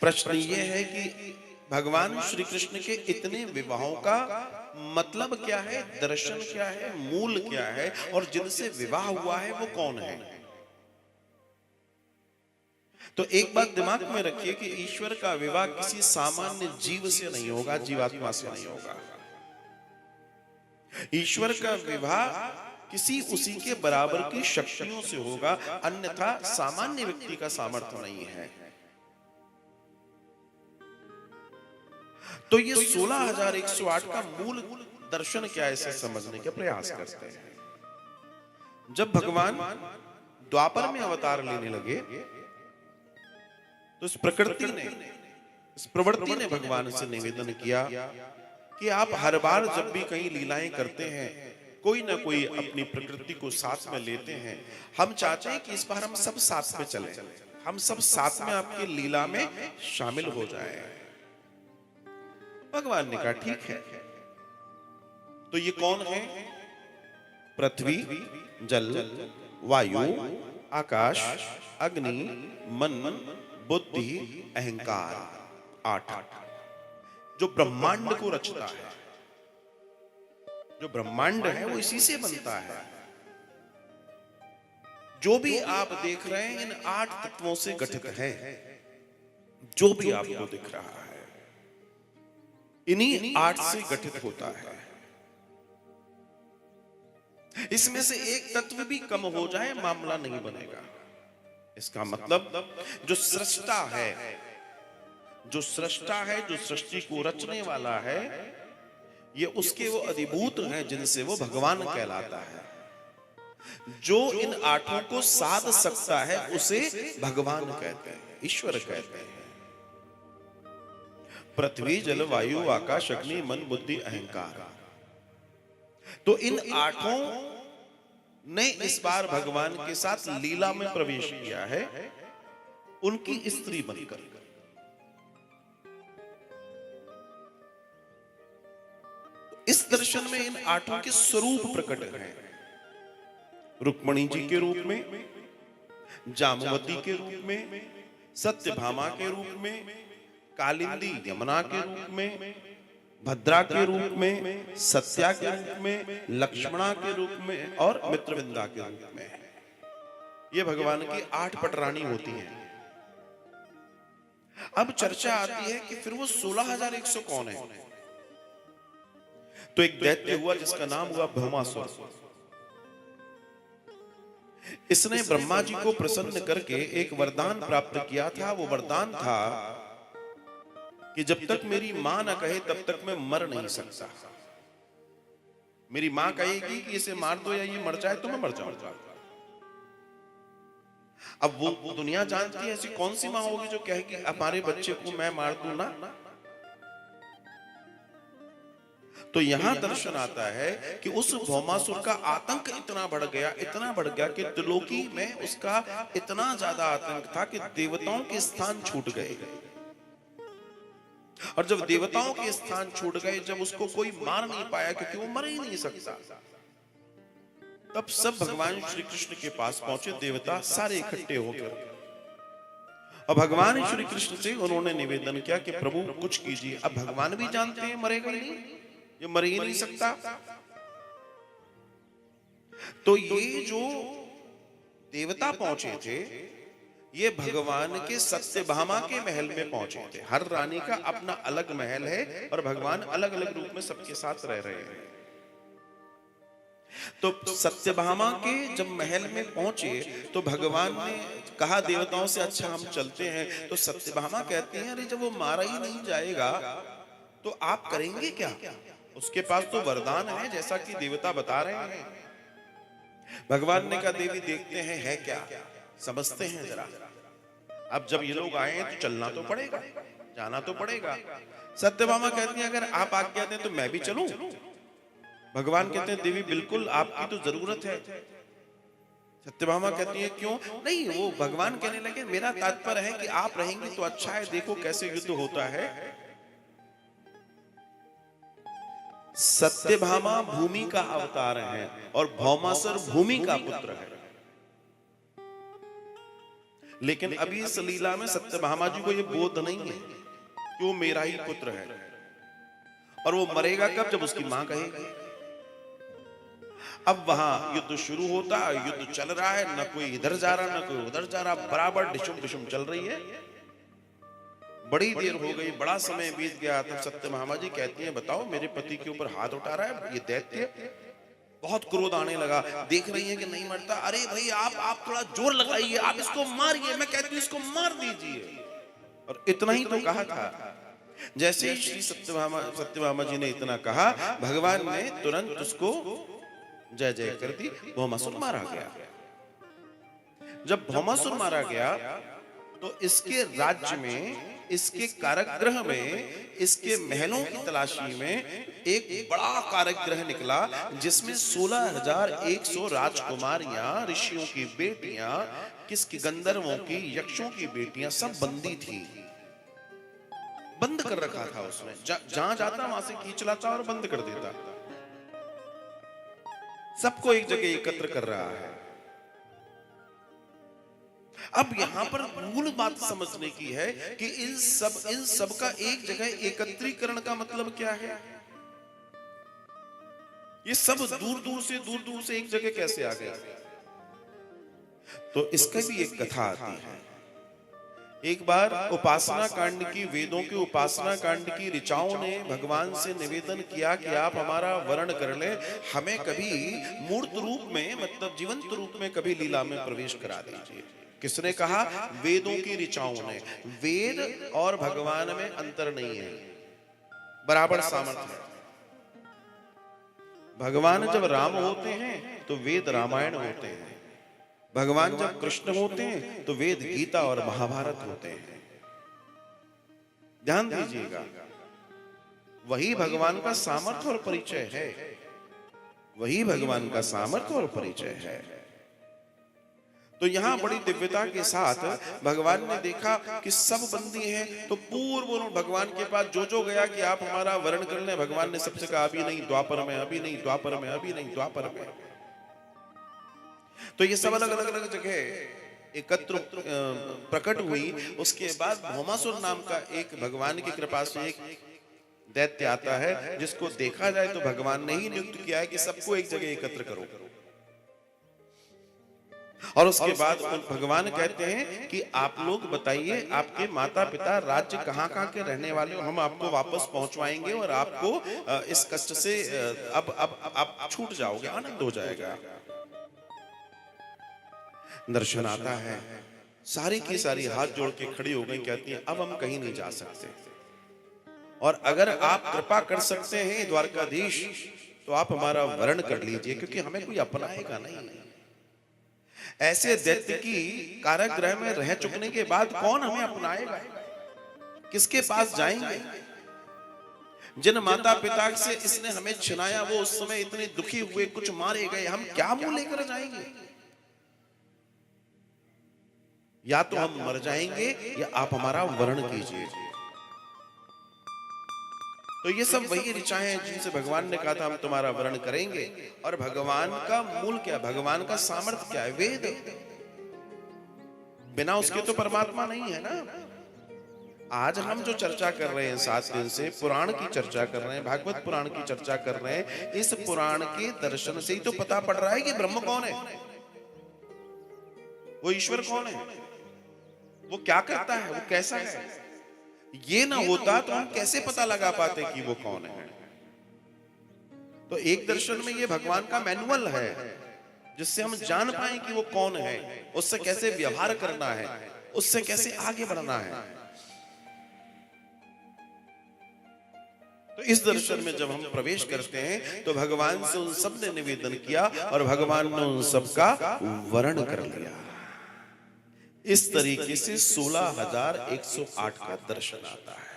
प्रश्न ये है कि भगवान श्री कृष्ण के इतने विवाहों का मतलब क्या है, दर्शन क्या है, मूल क्या है, और जिनसे विवाह हुआ है वो कौन है। तो एक बात दिमाग में रखिए कि ईश्वर का विवाह किसी सामान्य जीव से नहीं होगा, जीवात्मा से नहीं होगा। ईश्वर का विवाह किसी उसी के बराबर की शक्तियों से होगा, अन्यथा सामान्य व्यक्ति का सामर्थ्य नहीं है। तो ये 16,108 का मूल दर्शन क्या है, इसे समझने का प्रयास करते हैं। जब भगवान द्वापर में अवतार लेने लगे तो इस प्रकृति ने, इस प्रवृत्ति ने भगवान से निवेदन किया कि आप हर बार जब भी कहीं लीलाएं करते हैं, कोई ना कोई अपनी प्रकृति को साथ में लेते हैं। हम चाहते हैं कि इस बार हम सब साथ में चलें, हम सब साथ में आपकी लीला में शामिल हो जाएं। भगवान ने कहा ठीक है। तो ये कौन है? पृथ्वी, जल, वायु, आकाश, अग्नि, मन, बुद्धि, अहंकार, 8 जो ब्रह्मांड को रचता है। जो ब्रह्मांड है वो इसी से बनता है। जो भी आप देख रहे हैं इन 8 तत्वों से गठित है। जो भी आपको दिख रहा है इन्हीं 8 से गठित होता है। इसमें से एक तत्व भी कम हो जाए मामला नहीं बनेगा। इसका मतलब जो सृष्टा है, जो सृष्टा है, जो सृष्टि को रचने वाला है, ये उसके वो अधिभूत हैं जिनसे वो भगवान कहलाता है। जो इन 8 को साध सकता है उसे भगवान कहते हैं, ईश्वर कहते हैं। पृथ्वी, जल, वायु, आकाश, अग्नि, मन, बुद्धि, अहंकार। तो इन 8 ने इस बार भगवान के साथ लीला में प्रवेश किया है, उनकी स्त्री बनकर। इस दर्शन में इन 8 के स्वरूप प्रकट हैं। रुक्मिणी जी के रूप में, जामवती के रूप में, सत्यभामा के रूप में, कालिंदी यमुना के रूप में, भद्रा के रूप में, सत्या के रूप में, लक्ष्मणा के रूप में और मित्रविंदा के रूप में। ये भगवान की 8 पटरानी होती हैं। अब चर्चा आती है कि फिर वो 16,100 कौन है? तो एक दैत्य हुआ जिसका नाम हुआ भौमासुर। इसने ब्रह्मा जी को प्रसन्न करके एक वरदान प्राप्त किया था। वो वरदान था कि जब तक मेरी मां ना कहे तब तक मैं मर नहीं सकता। मेरी मां कहेगी कि इसे मार दो या ये मर जाए तो मैं मर जाऊंगा। अब वो दुनिया जानती है ऐसी कौन सी मां होगी जो कहेगी हमारे बच्चे को मैं मार दूं ना। तो यहां दर्शन आता है कि उस भौमासुर का आतंक इतना बढ़ गया कि त्रिलोकी में उसका इतना ज्यादा आतंक था कि देवताओं के स्थान छूट गए। और जब देवताओं के स्थान छूट गए, जब उसको कोई मार नहीं पाया क्योंकि वो मर ही नहीं सकता, तब सब भगवान श्री कृष्ण के पास पहुंचे। देवता सारे इकट्ठे होकर और भगवान श्री कृष्ण से उन्होंने निवेदन किया कि प्रभु कुछ कीजिए। अब भगवान भी जानते हैं मरेगा ही नहीं, ये मर ही नहीं सकता। तो ये जो देवता पहुंचे थे ये भगवान के सत्यभामा के महल में पहुंचे थे। हर रानी का अपना अलग महल है और भगवान अलग अलग रूप में सबके साथ रह रहे हैं। तो सत्यभामा के जब महल में पहुंचे तो भगवान ने कहा देवताओं से अच्छा हम चलते हैं। तो सत्यभामा कहती हैं अरे जब वो मारा ही नहीं जाएगा तो आप करेंगे क्या? उसके पास तो वरदान है जैसा कि देवता बता रहे हैं। भगवान ने कहा देवी देखते हैं है क्या, समझते हैं जरा। अब जब ये लोग आए हैं तो चलना तो पड़ेगा, जाना तो पड़ेगा। सत्यभामा कहती है अगर आप आज्ञा दें तो मैं भी चलूं। भगवान कहते हैं देवी बिल्कुल आपकी तो जरूरत है। सत्यभामा कहती है क्यों? नहीं, वो भगवान कहने लगे मेरा तात्पर्य है कि आप रहेंगे तो अच्छा है, देखो कैसे युद्ध होता है। सत्यभामा भूमि का अवतार है और भौमासुर भूमि का पुत्र है। लेकिन अभी इस लीला में सत्यभामा जी को ये बोध नहीं है कि वो मेरा ही पुत्र है, और वो मरेगा कब? जब उसकी मां कहेगी। अब वहां युद्ध शुरू होता है, युद्ध चल रहा है, न कोई इधर जा रहा न कोई उधर जा रहा, बराबर डिशुम डिशुम चल रही है। बड़ी देर हो गई, बड़ा समय बीत गया। तब सत्यभामा जी कहती हैं, बताओ मेरे पति के ऊपर हाथ उठा रहा है ये दैत्य। बहुत क्रोध आने लगा, देख रही है कि नहीं मरता। अरे भाई आप थोड़ा जोर लगाइए, आप इसको मारिए, मैं कहती हूँ इसको मार दीजिए। और इतना ही तो कहा था। जैसे ही श्री सत्यभामा जी ने इतना कहा, भगवान ने तुरंत उसको जय जय कर दी, भौमासुर मारा गया। जब भौमासुर मारा गया तो इसके राज्य में, इसके कारागृह में, इसके महलों की तलाशी में एक बड़ा कारागृह निकला, जिसमें 16,100 राजकुमारियां, ऋषियों की बेटियां, किसकी, गंधर्वों की, यक्षों की बेटियां सब बंदी थी। बंद कर रखा था उसने, जहां जाता वहां से खींच लाता और बंद कर देता। सबको एक जगह एकत्र कर रहा है। अब यहां पर मूल बात समझने की है कि इन सब का एक जगह एकत्रीकरण का मतलब क्या है? ये सब दूर दूर से एक जगह कैसे आ गया? तो इसका भी एक कथा आती है। एक बार उपासना कांड की, वेदों के उपासना कांड की ऋचाओं ने भगवान से निवेदन किया कि आप हमारा वर्ण कर ले, हमें कभी मूर्त रूप में, मतलब जीवंत रूप में कभी लीला में प्रवेश करा दीजिए। किसने कहा? वेदों की ऋचाओं ने। वेद और भगवान में अंतर नहीं है, बराबर सामर्थ्य है। भगवान जब राम होते हैं तो वेद रामायण होते हैं, भगवान जब कृष्ण होते हैं तो वेद गीता और महाभारत होते हैं। ध्यान दीजिएगा, वही भगवान का सामर्थ्य और परिचय है, वही भगवान का सामर्थ्य और परिचय है। तो यहां बड़ी दिव्यता के साथ भगवान ने देखा कि सब बंदी हैं, तो पूर्व भगवान के पास जो जो गया कि आप हमारा वर्ण कर लें, भगवान ने सबसे कहा अभी नहीं, द्वापर में, अभी नहीं, द्वापर में, अभी नहीं, द्वापर में। तो ये सब अलग अलग जगह एकत्र प्रकट हुई। उसके बाद भौमासुर नाम का एक, भगवान की कृपा से एक दैत्य आता है, जिसको देखा जाए तो भगवान ने ही नियुक्त किया है कि सबको एक जगह एकत्र करो। और उसके बाद भगवान कहते हैं कि आप लोग बताइए, आपके माता पिता राज्य कहाँ कहाँ के रहने वाले हो, हम आपको वापस पहुंचवाएंगे और आपको इस कष्ट से अब आप छूट जाओगे, आनंद हो जाएगा। दर्शन आता है, सारी की सारी हाथ जोड़ के खड़ी हो गई, कहती हैं अब हम कहीं नहीं जा सकते, और अगर आप कृपा कर सकते हैं द्वारकाधीश तो आप हमारा वर्ण कर लीजिए, क्योंकि हमें कोई अपनाएगा नहीं। ऐसे दैत्य की कारागृह में रह चुकने के बाद कौन हमें अपनाएगा? किसके पास जाएंगे? जिन माता पिता से इसने हमें छिनाया वो उस समय इतने दुखी हुए, कुछ मारे गए, हम क्या मुंह लेकर जाएंगे? या तो हम मर जाएंगे या आप हमारा वर्ण कीजिए। तो ये सब वही ऋचाएं हैं जिनसे भगवान ने कहा था हम तुम्हारा वर्ण करेंगे। और भगवान का मूल क्या? भगवान का सामर्थ्य क्या है? वेद। बिना उसके तो परमात्मा नहीं है ना। आज हम जो चर्चा कर रहे हैं 7 दिन से, पुराण की चर्चा कर रहे हैं, भागवत पुराण की चर्चा कर रहे हैं, इस पुराण के दर्शन से ही तो पता पड़ रहा है कि ब्रह्म कौन है, वो ईश्वर कौन है, वो क्या करता है, वो कैसा है। ये ना होता तो हम कैसे पता लगा पाते कि वो कौन है। तो एक दर्शन में ये भगवान का मैनुअल है, जिससे हम जान पाए कि वो कौन है, उससे कैसे व्यवहार करना है, उससे कैसे आगे बढ़ना है। तो इस दर्शन में जब हम प्रवेश करते हैं तो भगवान से उन सब ने निवेदन किया और भगवान ने उन सब का वर्ण कर लिया। इस तरीके से 16,108 का दर्शन आता है।